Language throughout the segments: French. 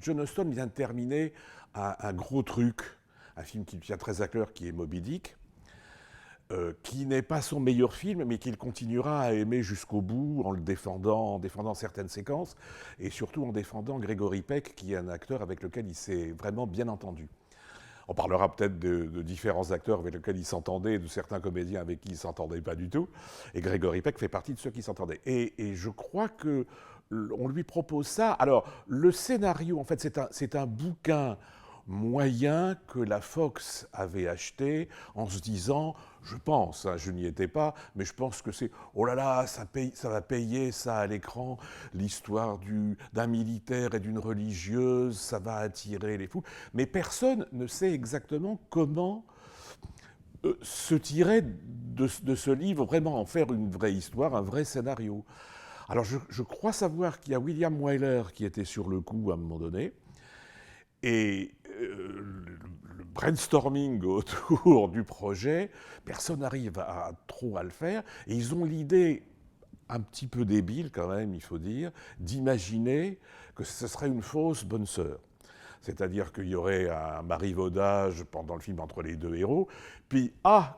John Huston vient de terminer un gros truc, un film qui lui tient très à cœur, qui est Moby Dick, qui n'est pas son meilleur film, mais qu'il continuera à aimer jusqu'au bout en défendant certaines séquences, et surtout en défendant Gregory Peck, qui est un acteur avec lequel il s'est vraiment bien entendu. On parlera peut-être de différents acteurs avec lesquels il s'entendait, de certains comédiens avec qui il ne s'entendait pas du tout. Et Gregory Peck fait partie de ceux qui s'entendaient. Et je crois que on lui propose ça. Alors, le scénario, en fait, c'est un bouquin moyen que la Fox avait acheté en se disant, je pense, hein, je n'y étais pas, mais je pense que c'est, oh là là, ça va payer ça à l'écran, l'histoire d'un militaire et d'une religieuse, ça va attirer les fous. Mais personne ne sait exactement comment se tirer de ce livre, vraiment en faire une vraie histoire, un vrai scénario. Alors je crois savoir qu'il y a William Wyler qui était sur le coup à un moment donné, et le brainstorming autour du projet, personne n'arrive trop à le faire, et ils ont l'idée un petit peu débile quand même, il faut dire, d'imaginer que ce serait une fausse bonne sœur. C'est-à-dire qu'il y aurait un marivaudage pendant le film entre les deux héros, puis,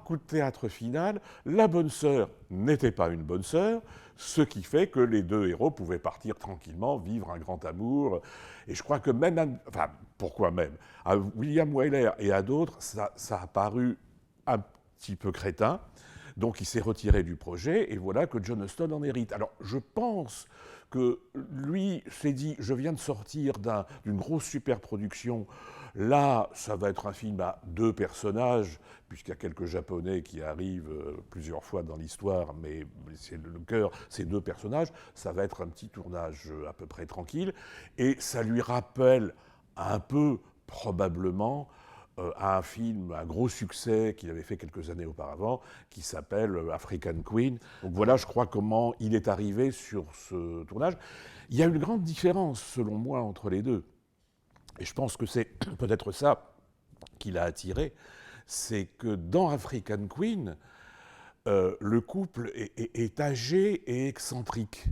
coup de théâtre final, la bonne sœur n'était pas une bonne sœur, ce qui fait que les deux héros pouvaient partir tranquillement, vivre un grand amour. Et je crois que même, enfin, pourquoi même, à William Wyler et à d'autres, ça a paru un petit peu crétin, donc il s'est retiré du projet, et voilà que John Huston en hérite. Alors je pense que lui s'est dit, je viens de sortir d'une grosse superproduction, là ça va être un film à deux personnages, puisqu'il y a quelques Japonais qui arrivent plusieurs fois dans l'histoire, mais c'est le cœur, c'est deux personnages, ça va être un petit tournage à peu près tranquille, et ça lui rappelle un peu, probablement, à un film, un gros succès qu'il avait fait quelques années auparavant, qui s'appelle African Queen. Donc voilà, je crois, comment il est arrivé sur ce tournage. Il y a une grande différence, selon moi, entre les deux. Et je pense que c'est peut-être ça qui l'a attiré. C'est que dans African Queen, le couple est âgé et excentrique.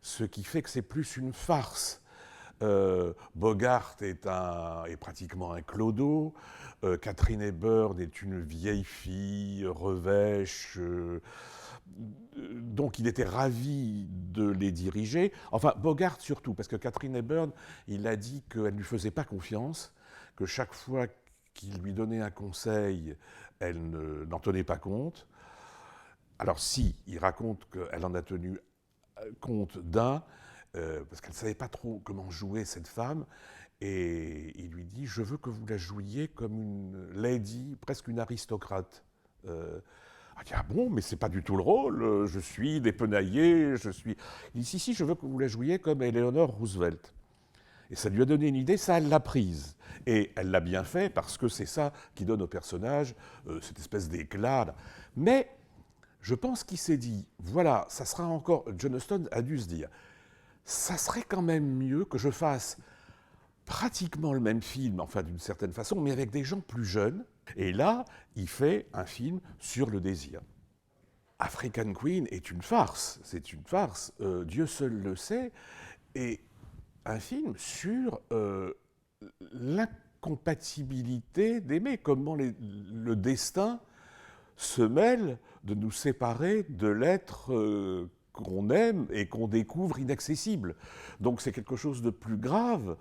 Ce qui fait que c'est plus une farce. Bogart est pratiquement un clodo. Catherine Hepburn est une vieille fille revêche. Donc il était ravi de les diriger. Enfin, Bogart surtout, parce que Catherine Hepburn, il a dit qu'elle ne lui faisait pas confiance, que chaque fois qu'il lui donnait un conseil, elle n'en tenait pas compte. Alors si, il raconte qu'elle en a tenu compte d'un, parce qu'elle ne savait pas trop comment jouer cette femme, et il lui dit, je veux que vous la jouiez comme une lady, presque une aristocrate. Elle dit, ah bon, mais c'est pas du tout le rôle, je suis dépenaillé, je suis... Il dit, si, je veux que vous la jouiez comme Eleanor Roosevelt. Et ça lui a donné une idée, ça, elle l'a prise. Et elle l'a bien fait, parce que c'est ça qui donne au personnage cette espèce d'éclat. Mais je pense qu'il s'est dit, voilà, ça sera encore... John Huston a dû se dire, ça serait quand même mieux que je fasse pratiquement le même film, enfin d'une certaine façon, mais avec des gens plus jeunes. Et là, il fait un film sur le désir. African Queen est une farce, c'est une farce, Dieu seul le sait, et un film sur l'incompatibilité d'aimer, comment le destin se mêle de nous séparer de l'être qu'on aime et qu'on découvre inaccessible. Donc c'est quelque chose de plus grave.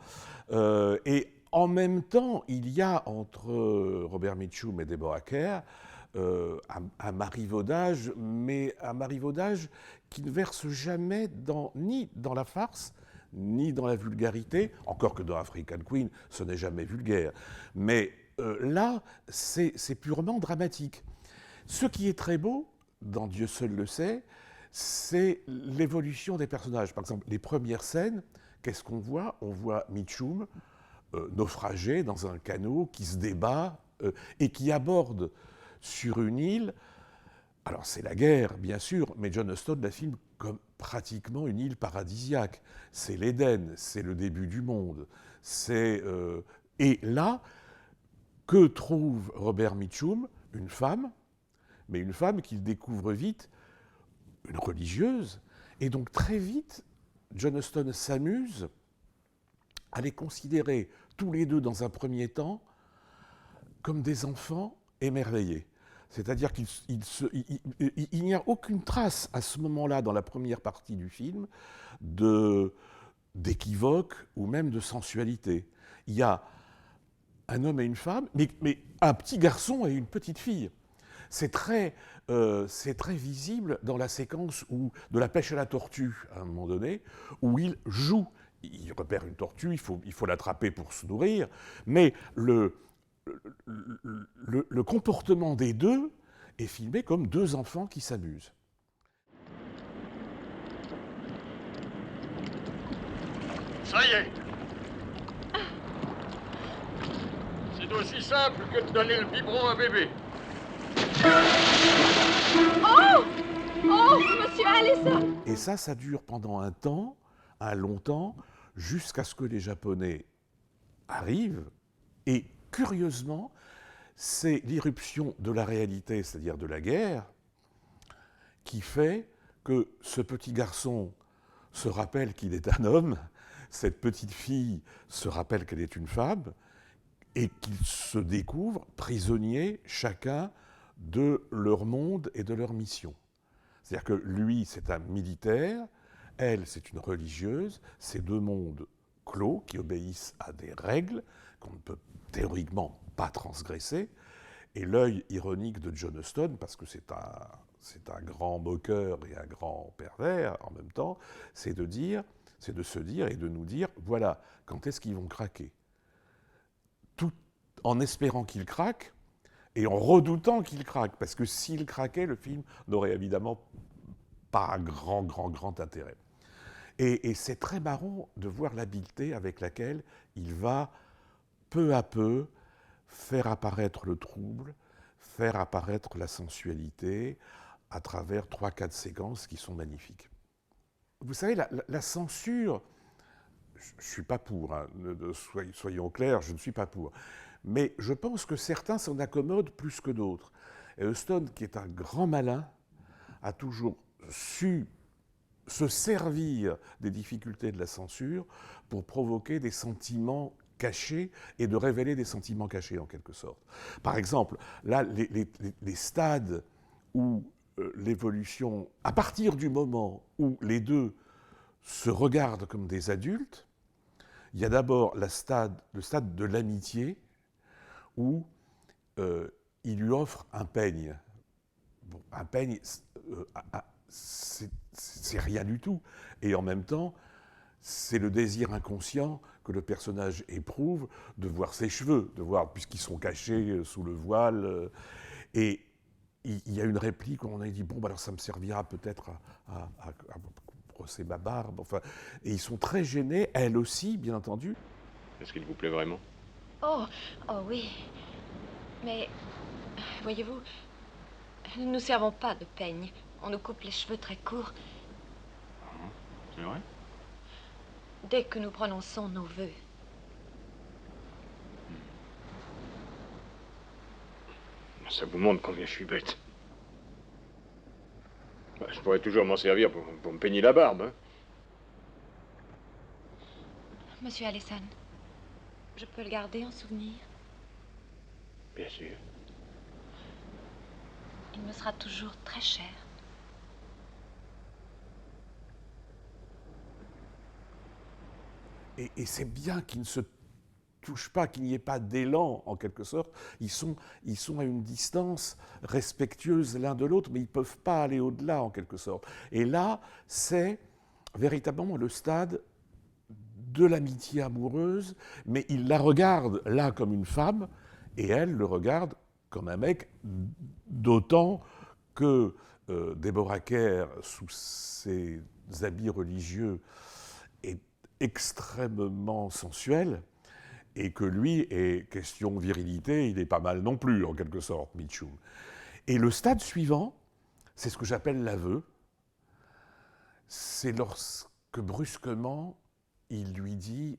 Et en même temps, il y a entre Robert Mitchum et Deborah Kerr un marivaudage, mais un marivaudage qui ne verse jamais ni dans la farce, ni dans la vulgarité, encore que dans African Queen, ce n'est jamais vulgaire. Mais là, c'est purement dramatique. Ce qui est très beau, dans Dieu seul le sait, c'est l'évolution des personnages. Par exemple, les premières scènes, qu'est-ce qu'on voit? On voit Mitchum naufragé dans un canot qui se débat et qui aborde sur une île. Alors c'est la guerre, bien sûr, mais John Huston la filme comme pratiquement une île paradisiaque. C'est l'Éden, c'est le début du monde. Et là, que trouve Robert Mitchum? Une femme, mais une femme qu'il découvre vite, une religieuse. Et donc très vite, John Huston s'amuse à les considérer tous les deux dans un premier temps comme des enfants émerveillés. C'est-à-dire qu'il n'y a aucune trace à ce moment-là, dans la première partie du film, d'équivoque ou même de sensualité. Il y a un homme et une femme, mais un petit garçon et une petite fille. C'est très visible dans la séquence de la pêche à la tortue, à un moment donné, où il joue. Il repère une tortue, il faut l'attraper pour se nourrir, mais le comportement des deux est filmé comme deux enfants qui s'amusent. Ça y est. C'est aussi simple que de donner le biberon à un bébé. Oh! Oh, monsieur Allison! Et ça dure pendant un long temps, jusqu'à ce que les Japonais arrivent. Et curieusement, c'est l'irruption de la réalité, c'est-à-dire de la guerre, qui fait que ce petit garçon se rappelle qu'il est un homme, cette petite fille se rappelle qu'elle est une femme, et qu'ils se découvrent prisonniers chacun de leur monde et de leur mission. C'est-à-dire que lui, c'est un militaire, elle, c'est une religieuse, c'est deux mondes clos qui obéissent à des règles qu'on ne peut théoriquement pas transgresser. Et l'œil ironique de John Huston, parce que c'est un grand moqueur et un grand pervers en même temps, c'est de se dire et de nous dire, voilà, quand est-ce qu'ils vont craquer ? Tout en espérant qu'ils craquent et en redoutant qu'ils craquent, parce que s'ils craquaient, le film n'aurait évidemment pas un grand intérêt. Et c'est très marrant de voir l'habileté avec laquelle il va peu à peu faire apparaître le trouble, faire apparaître la sensualité à travers 3-4 séquences qui sont magnifiques. Vous savez, la censure, je ne suis pas pour, hein, soyons clairs, je ne suis pas pour. Mais je pense que certains s'en accommodent plus que d'autres. Et Huston, qui est un grand malin, a toujours su se servir des difficultés de la censure pour provoquer des sentiments cachés et de révéler des sentiments cachés en quelque sorte. Par exemple, là, les stades où l'évolution, à partir du moment où les deux se regardent comme des adultes, il y a d'abord le stade de l'amitié où il lui offre un peigne. Bon, un peigne, c'est rien du tout. Et en même temps, c'est le désir inconscient que le personnage éprouve de voir ses cheveux, de voir, puisqu'ils sont cachés sous le voile. Et il y a une réplique où on a dit, bon, bah alors ça me servira peut-être à brosser ma barbe. Enfin, et ils sont très gênés, elle aussi, bien entendu. Est-ce qu'il vous plaît vraiment? Oh oui. Mais, voyez-vous, nous ne nous servons pas de peigne. On nous coupe les cheveux très courts. C'est vrai? Dès que nous prononçons nos vœux. Ça vous montre combien je suis bête. Bah, je pourrais toujours m'en servir pour me peigner la barbe. Hein. Monsieur Allison, je peux le garder en souvenir? Bien sûr. Il me sera toujours très cher. Et c'est bien qu'ils ne se touchent pas, qu'il n'y ait pas d'élan, en quelque sorte. Ils sont à une distance respectueuse l'un de l'autre, mais ils ne peuvent pas aller au-delà, en quelque sorte. Et là, c'est véritablement le stade de l'amitié amoureuse, mais il la regarde là comme une femme, et elle le regarde comme un mec, d'autant que Deborah Kerr, sous ses habits religieux, est extrêmement sensuel, et que lui, est question virilité, il est pas mal non plus, en quelque sorte, Mitchum. Et le stade suivant, c'est ce que j'appelle l'aveu, c'est lorsque brusquement, il lui dit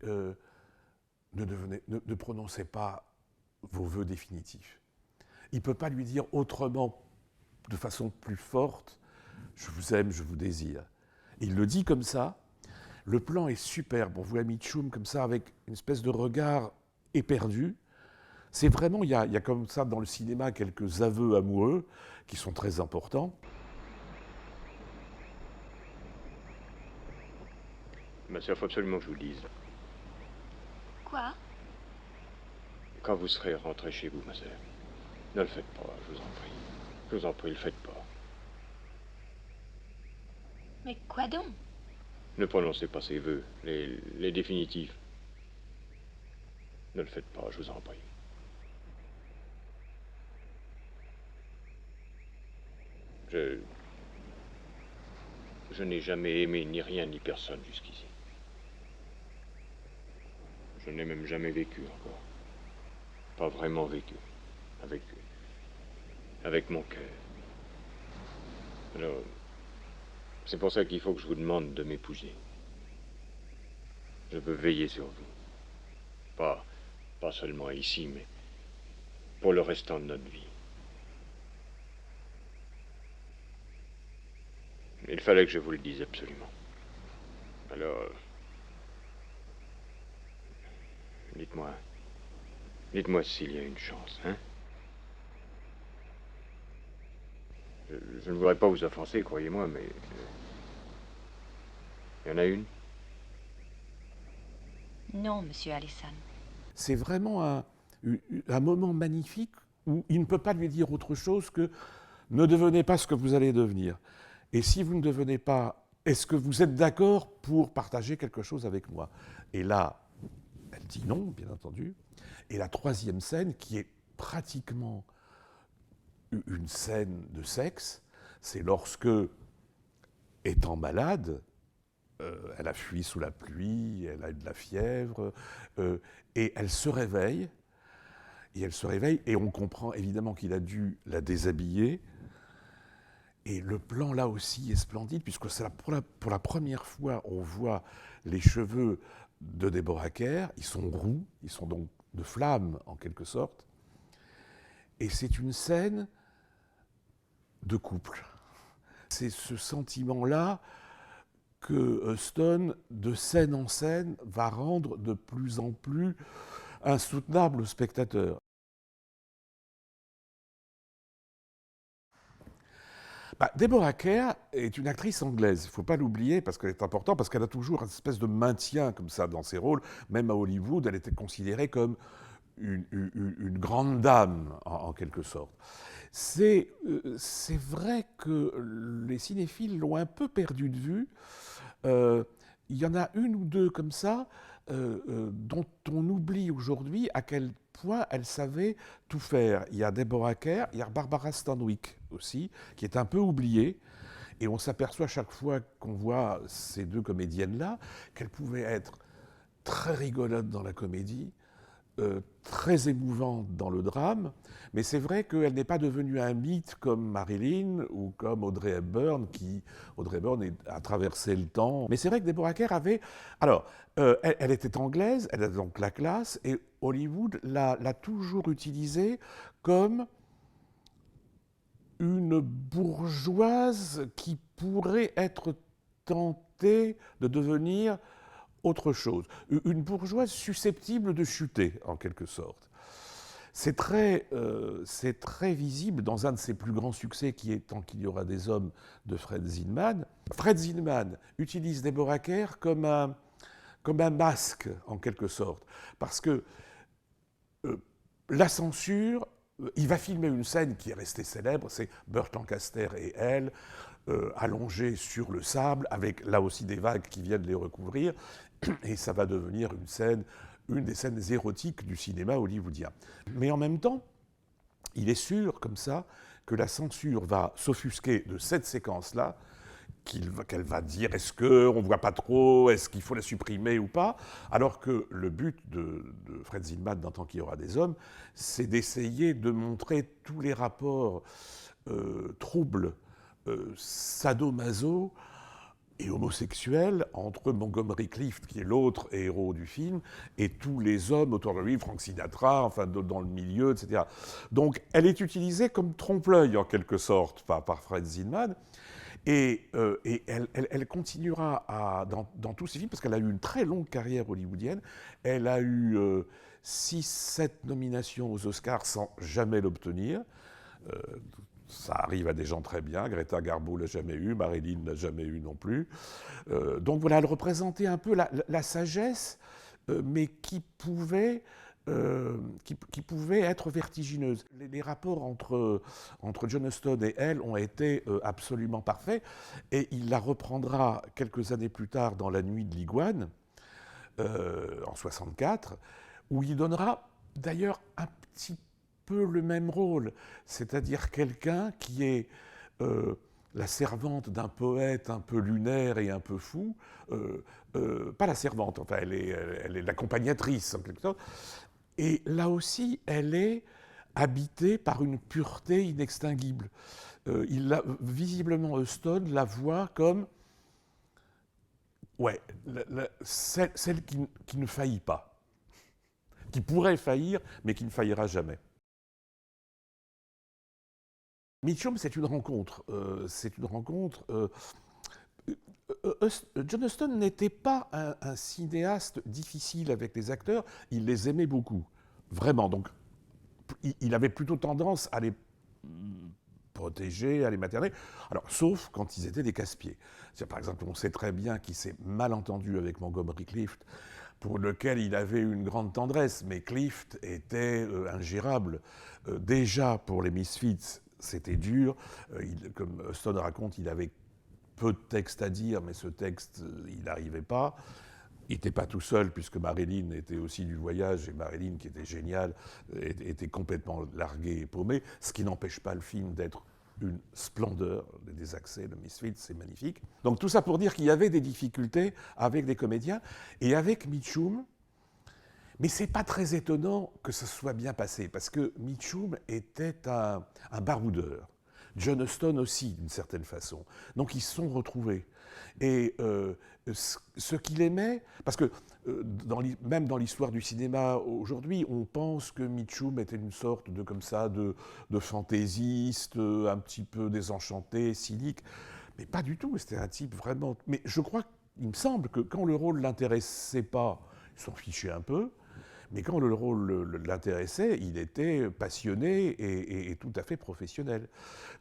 ne prononcez pas vos vœux définitifs. Il ne peut pas lui dire autrement, de façon plus forte, je vous aime, je vous désire. Il le dit comme ça, Le plan est superbe. On voit Mitchum comme ça, avec une espèce de regard éperdu. C'est vraiment, il y a comme ça dans le cinéma quelques aveux amoureux qui sont très importants. Ma sœur, il faut absolument que je vous le dise. Quoi? Quand vous serez rentrée chez vous, ma sœur, ne le faites pas, je vous en prie. Je vous en prie, le faites pas. Mais quoi donc? Ne prononcez pas ces vœux, les définitifs. Ne le faites pas, je vous en prie. Je n'ai jamais aimé ni rien ni personne jusqu'ici. Je n'ai même jamais vécu encore. Pas vraiment vécu. Avec mon cœur. Alors, c'est pour ça qu'il faut que je vous demande de m'épouser. Je veux veiller sur vous. Pas seulement ici, mais pour le restant de notre vie. Il fallait que je vous le dise absolument. Alors, dites-moi s'il y a une chance, hein? Je ne voudrais pas vous offenser, croyez-moi, mais... il y en a une? Non, monsieur Allison. C'est vraiment un moment magnifique où il ne peut pas lui dire autre chose que « ne devenez pas ce que vous allez devenir ». Et si vous ne devenez pas, est-ce que vous êtes d'accord pour partager quelque chose avec moi? Et là, elle dit non, bien entendu. Et la troisième scène, qui est pratiquement une scène de sexe, c'est lorsque, étant malade, elle a fui sous la pluie, elle a eu de la fièvre, et elle se réveille, et on comprend évidemment qu'il a dû la déshabiller. Et le plan là aussi est splendide, puisque c'est pour la première fois on voit les cheveux de Deborah Kerr, ils sont roux, ils sont donc de flamme en quelque sorte. Et c'est une scène de couple. C'est ce sentiment-là que Stone, de scène en scène, va rendre de plus en plus insoutenable au spectateur. Deborah Kerr est une actrice anglaise, il ne faut pas l'oublier parce qu'elle est importante, parce qu'elle a toujours une espèce de maintien comme ça dans ses rôles. Même à Hollywood, elle était considérée comme une grande dame, en quelque sorte. C'est vrai que les cinéphiles l'ont un peu perdu de vue. Il y en a une ou deux comme ça, dont on oublie aujourd'hui à quel point elle savait tout faire. Il y a Deborah Kerr, il y a Barbara Stanwyck aussi, qui est un peu oubliée. Et on s'aperçoit chaque fois qu'on voit ces deux comédiennes-là qu'elles pouvaient être très rigolotes dans la comédie, très émouvante dans le drame, mais c'est vrai qu'elle n'est pas devenue un mythe comme Marilyn ou comme Audrey Hepburn, Audrey Hepburn a traversé le temps. Mais c'est vrai que Deborah Kerr avait... Alors, elle était anglaise, elle a donc la classe, et Hollywood l'a toujours utilisée comme une bourgeoise qui pourrait être tentée de devenir autre chose. Une bourgeoise susceptible de chuter, en quelque sorte. C'est très visible dans un de ses plus grands succès, qui est Tant qu'il y aura des hommes, de Fred Zinman. Fred Zinman utilise Deborah Kerr comme un masque, en quelque sorte. Parce que la censure, il va filmer une scène qui est restée célèbre, c'est Burt Lancaster et elle, allongés sur le sable, avec là aussi des vagues qui viennent les recouvrir, et ça va devenir une des scènes érotiques du cinéma hollywoodien. Mais en même temps, il est sûr, comme ça, que la censure va s'offusquer de cette séquence-là, qu'elle va dire est-ce qu'on ne voit pas trop, est-ce qu'il faut la supprimer ou pas, alors que le but de Fred Zinman dans Tant qu'il y aura des hommes, c'est d'essayer de montrer tous les rapports troubles, sadomaso et homosexuels entre Montgomery Clift, qui est l'autre héros du film, et tous les hommes autour de lui, Frank Sinatra, enfin dans le milieu, etc. Donc elle est utilisée comme trompe-l'œil en quelque sorte par Fred Zinman. Et elle continuera dans tous ses films, parce qu'elle a eu une très longue carrière hollywoodienne. Elle a eu 6-7 nominations aux Oscars sans jamais l'obtenir. Euh, Ça arrive à des gens très bien. Greta Garbo l'a jamais eu, Marilyn l'a jamais eu non plus. Donc voilà, elle représentait un peu la sagesse, mais qui pouvait être vertigineuse. Les rapports entre John Huston et elle ont été absolument parfaits, et il la reprendra quelques années plus tard dans La Nuit de l'Iguane, en 64, où il donnera d'ailleurs un petit peu le même rôle, c'est-à-dire quelqu'un qui est la servante d'un poète un peu lunaire et un peu fou, pas la servante, enfin elle est l'accompagnatrice en quelque sorte, et là aussi elle est habitée par une pureté inextinguible. Visiblement Huston la voit comme ouais, celle qui ne faillit pas, qui pourrait faillir, mais qui ne faillira jamais. Mitchum, c'est une rencontre. John Huston n'était pas un cinéaste difficile avec les acteurs, il les aimait beaucoup, vraiment. Donc, il avait plutôt tendance à les protéger, à les materner, alors, sauf quand ils étaient des casse-pieds. Par exemple, on sait très bien qu'il s'est mal entendu avec Montgomery Clift, pour lequel il avait une grande tendresse, mais Clift était ingérable. Déjà, pour les Misfits, c'était dur. Comme Huston raconte, il avait peu de texte à dire, mais ce texte, il n'arrivait pas. Il n'était pas tout seul, puisque Marilyn était aussi du voyage, et Marilyn, qui était géniale, était complètement larguée et paumée, ce qui n'empêche pas le film d'être une splendeur, des accès de Misfits, c'est magnifique. Donc tout ça pour dire qu'il y avait des difficultés avec des comédiens, et avec Mitchum, mais c'est pas très étonnant que ce soit bien passé, parce que Mitchum était un baroudeur. John Huston aussi, d'une certaine façon. Donc ils se sont retrouvés. Et ce qu'il aimait, parce que même dans l'histoire du cinéma aujourd'hui, on pense que Mitchum était une sorte de fantaisiste, un petit peu désenchanté, cynique, mais pas du tout. C'était un type vraiment. Mais je crois, il me semble que quand le rôle l'intéressait pas, il s'en fichait un peu. Mais quand le rôle l'intéressait, il était passionné et tout à fait professionnel.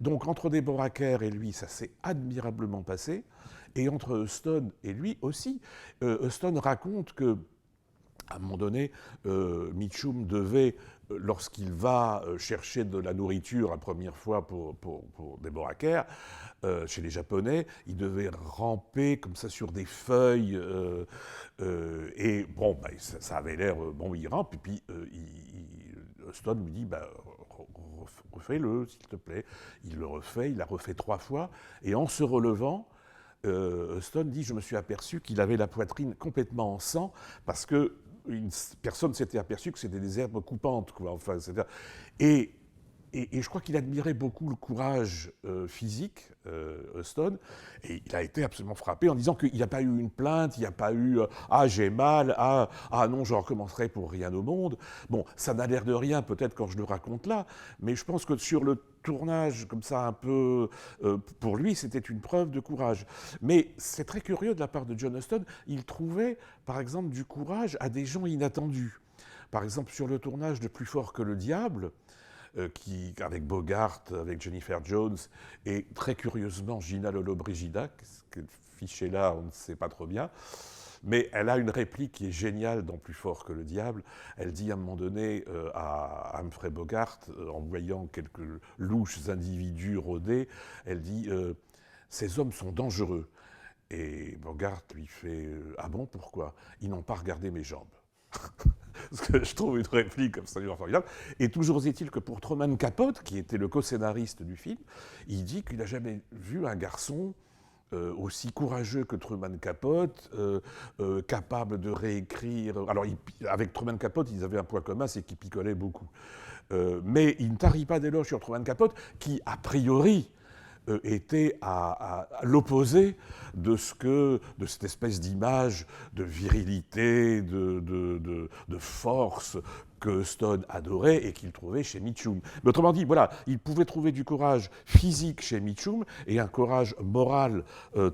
Donc entre Deborah Kerr et lui, ça s'est admirablement passé. Et entre Huston et lui aussi. Huston raconte que, à un moment donné, Mitchum devait, lorsqu'il va chercher de la nourriture la première fois pour Deborah Kerr, chez les Japonais, il devait ramper comme ça sur des feuilles, et bon, ça avait l'air, bon, il rampe, et puis Huston lui dit, refais-le, s'il te plaît. Il le refait, il l'a refait 3 fois, et en se relevant, Huston dit, je me suis aperçu qu'il avait la poitrine complètement en sang, parce que personne ne s'était aperçu que c'était des herbes coupantes, quoi. Enfin, etc. Et je crois qu'il admirait beaucoup le courage physique, Huston, et il a été absolument frappé en disant qu'il n'y a pas eu une plainte, il n'y a pas eu « Ah, j'ai mal, ah non, je recommencerai pour rien au monde ». Bon, ça n'a l'air de rien peut-être quand je le raconte là, mais je pense que sur le tournage, comme ça un peu, pour lui, c'était une preuve de courage. Mais c'est très curieux de la part de John Huston, il trouvait, par exemple, du courage à des gens inattendus. Par exemple, sur le tournage de Plus fort que le diable, avec Bogart, avec Jennifer Jones, et très curieusement Gina Lollobrigida, que fiché là, on ne sait pas trop bien, mais elle a une réplique qui est géniale dans Plus fort que le diable. Elle dit à un moment donné à Humphrey Bogart, en voyant quelques louches individus rôder, elle dit ces hommes sont dangereux. Et Bogart lui fait ah bon, pourquoi? Ils n'ont pas regardé mes jambes. Ce que je trouve une réplique absolument formidable. Et toujours est-il que pour Truman Capote, qui était le co-scénariste du film, il dit qu'il n'a jamais vu un garçon aussi courageux que Truman Capote, capable de réécrire. Alors, avec Truman Capote, ils avaient un point commun, c'est qu'ils picolaient beaucoup. Mais il ne tarit pas d'éloges sur Truman Capote, qui, a priori, était à l'opposé de cette espèce d'image de virilité, de force que Stone adorait et qu'il trouvait chez Mitchum. Mais autrement dit, voilà, il pouvait trouver du courage physique chez Mitchum et un courage moral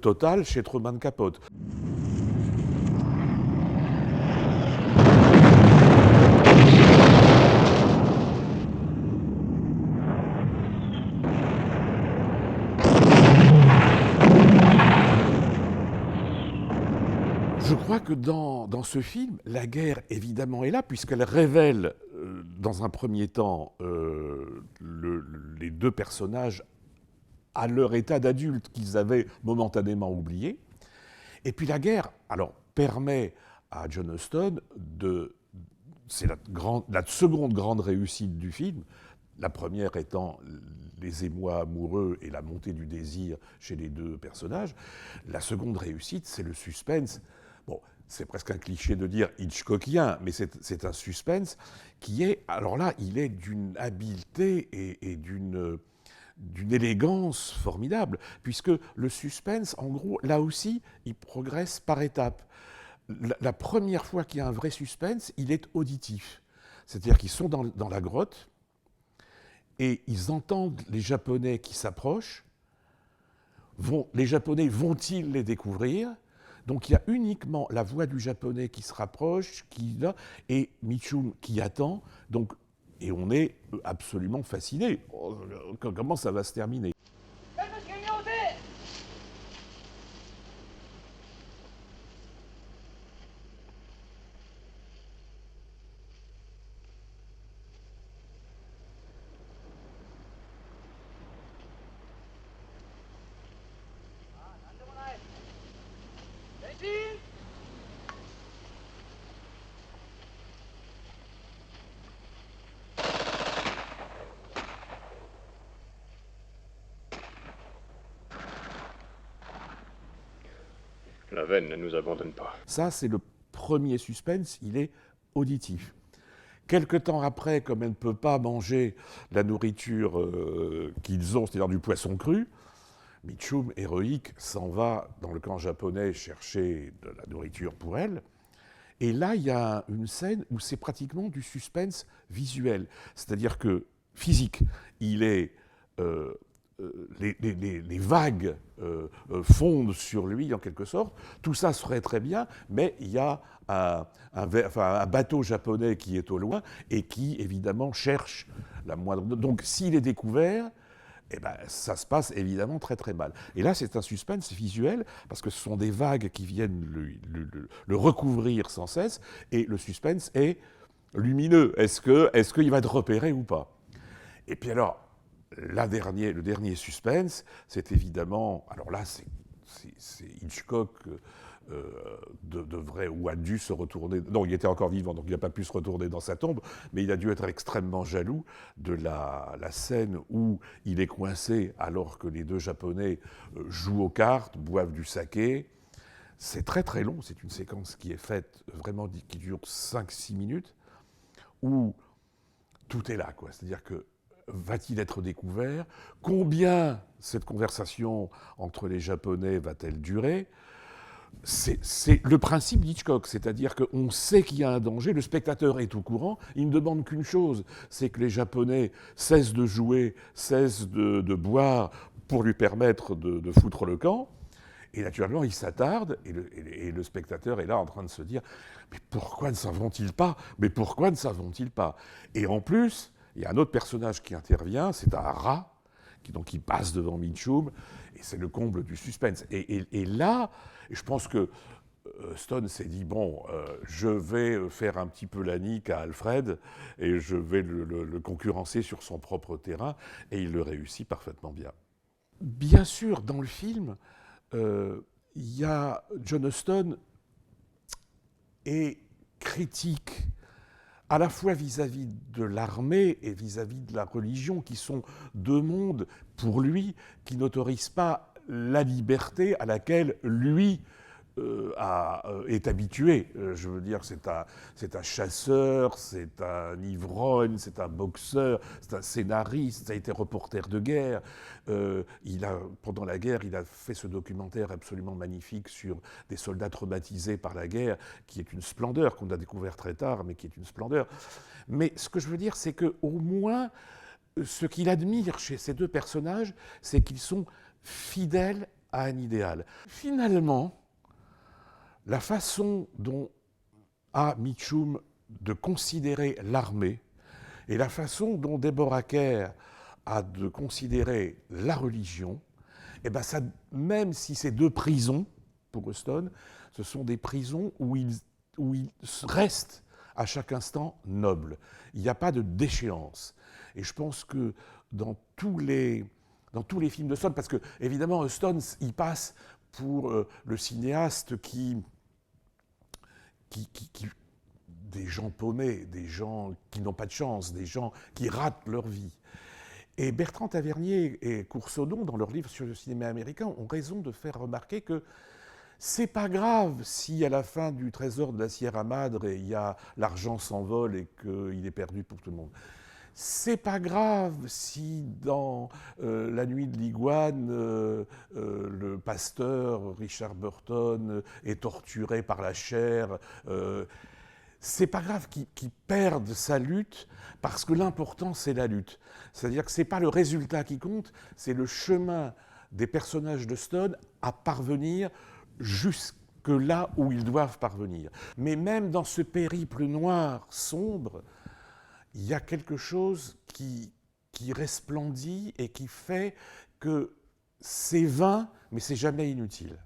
total chez Truman Capote. Je crois que dans ce film, la guerre, évidemment, est là, puisqu'elle révèle, dans un premier temps, les deux personnages à leur état d'adulte qu'ils avaient momentanément oublié. Et puis la guerre, alors, permet à John Huston c'est la seconde grande réussite du film, la première étant les émois amoureux et la montée du désir chez les deux personnages. La seconde réussite, c'est le suspense. Bon, c'est presque un cliché de dire Hitchcockien, mais c'est un suspense qui est, alors là, il est d'une habileté et d'une élégance formidable, puisque le suspense, en gros, là aussi, il progresse par étapes. La première fois qu'il y a un vrai suspense, il est auditif. C'est-à-dire qu'ils sont dans la grotte et ils entendent les Japonais qui s'approchent. Les Japonais vont-ils les découvrir ? Donc il y a uniquement la voix du Japonais qui se rapproche, et Mitchum qui attend. Donc, et on est absolument fasciné. Comment ça va se terminer ? La veine ne nous abandonne pas. Ça, c'est le premier suspense, il est auditif. Quelque temps après, comme elle ne peut pas manger la nourriture qu'ils ont, c'est-à-dire du poisson cru, Mitchum, héroïque, s'en va dans le camp japonais chercher de la nourriture pour elle. Et là, il y a une scène où c'est pratiquement du suspense visuel, c'est-à-dire que physique, il est... les vagues fondent sur lui en quelque sorte. Tout ça serait très bien, mais il y a un bateau japonais qui est au loin et qui évidemment cherche la moindre. Donc s'il est découvert, eh ben, ça se passe évidemment très très mal. Et là c'est un suspense visuel parce que ce sont des vagues qui viennent le recouvrir sans cesse et le suspense est lumineux. Est-ce qu'il va être repéré ou pas ? Et puis alors, le dernier suspense, c'est évidemment... Alors là, c'est Hitchcock devrait ou a dû se retourner... Non, il était encore vivant, donc il n'a pas pu se retourner dans sa tombe, mais il a dû être extrêmement jaloux de la scène où il est coincé alors que les deux Japonais jouent aux cartes, boivent du saké. C'est très très long, c'est une séquence qui est faite vraiment, qui dure 5-6 minutes, où tout est là, quoi. C'est-à-dire que va-t-il être découvert ? Combien cette conversation entre les Japonais va-t-elle durer ? C'est le principe d'Hitchcock, c'est-à-dire qu'on sait qu'il y a un danger, le spectateur est au courant, il ne demande qu'une chose, c'est que les Japonais cessent de jouer, cessent de boire pour lui permettre de foutre le camp. Et naturellement, il s'attarde, et le spectateur est là en train de se dire « Mais pourquoi ne s'en vont-ils pas ? Mais pourquoi ne s'en vont-ils pas ?» Et en plus, il y a un autre personnage qui intervient, c'est un rat, qui passe devant Mitchum, et c'est le comble du suspense. Et là, je pense que Stone s'est dit, bon, je vais faire un petit peu la nique à Alfred, et je vais le concurrencer sur son propre terrain, et il le réussit parfaitement bien. Bien sûr, dans le film, il y a John Huston est critique à la fois vis-à-vis de l'armée et vis-à-vis de la religion, qui sont deux mondes, pour lui, qui n'autorisent pas la liberté à laquelle lui est habitué. Je veux dire, c'est un chasseur, c'est un ivrogne, c'est un boxeur, c'est un scénariste, ça a été reporter de guerre. Pendant la guerre, il a fait ce documentaire absolument magnifique sur des soldats traumatisés par la guerre, qui est une splendeur, qu'on a découvert très tard, mais qui est une splendeur. Mais ce que je veux dire, c'est qu'au moins, ce qu'il admire chez ces deux personnages, c'est qu'ils sont fidèles à un idéal. Finalement, la façon dont a Mitchum de considérer l'armée et la façon dont Deborah Kerr a de considérer la religion, eh ben ça, même si c'est deux prisons pour Huston, ce sont des prisons où il reste à chaque instant noble. Il n'y a pas de déchéance. Et je pense que dans tous les films de Huston, parce que évidemment Huston, il passe pour le cinéaste qui des gens paumés, des gens qui n'ont pas de chance, des gens qui ratent leur vie. Et Bertrand Tavernier et Coursaudon, dans leur livre sur le cinéma américain, ont raison de faire remarquer que c'est pas grave si à la fin du trésor de la Sierra Madre, il y a l'argent s'envole et qu'il est perdu pour tout le monde. C'est pas grave si dans La Nuit de l'Iguane, le pasteur Richard Burton est torturé par la chair. C'est pas grave qu'il perde sa lutte, parce que l'important c'est la lutte. C'est-à-dire que c'est pas le résultat qui compte, c'est le chemin des personnages de Stone à parvenir jusque là où ils doivent parvenir. Mais même dans ce périple noir, sombre, il y a quelque chose qui resplendit et qui fait que c'est vain, mais c'est jamais inutile.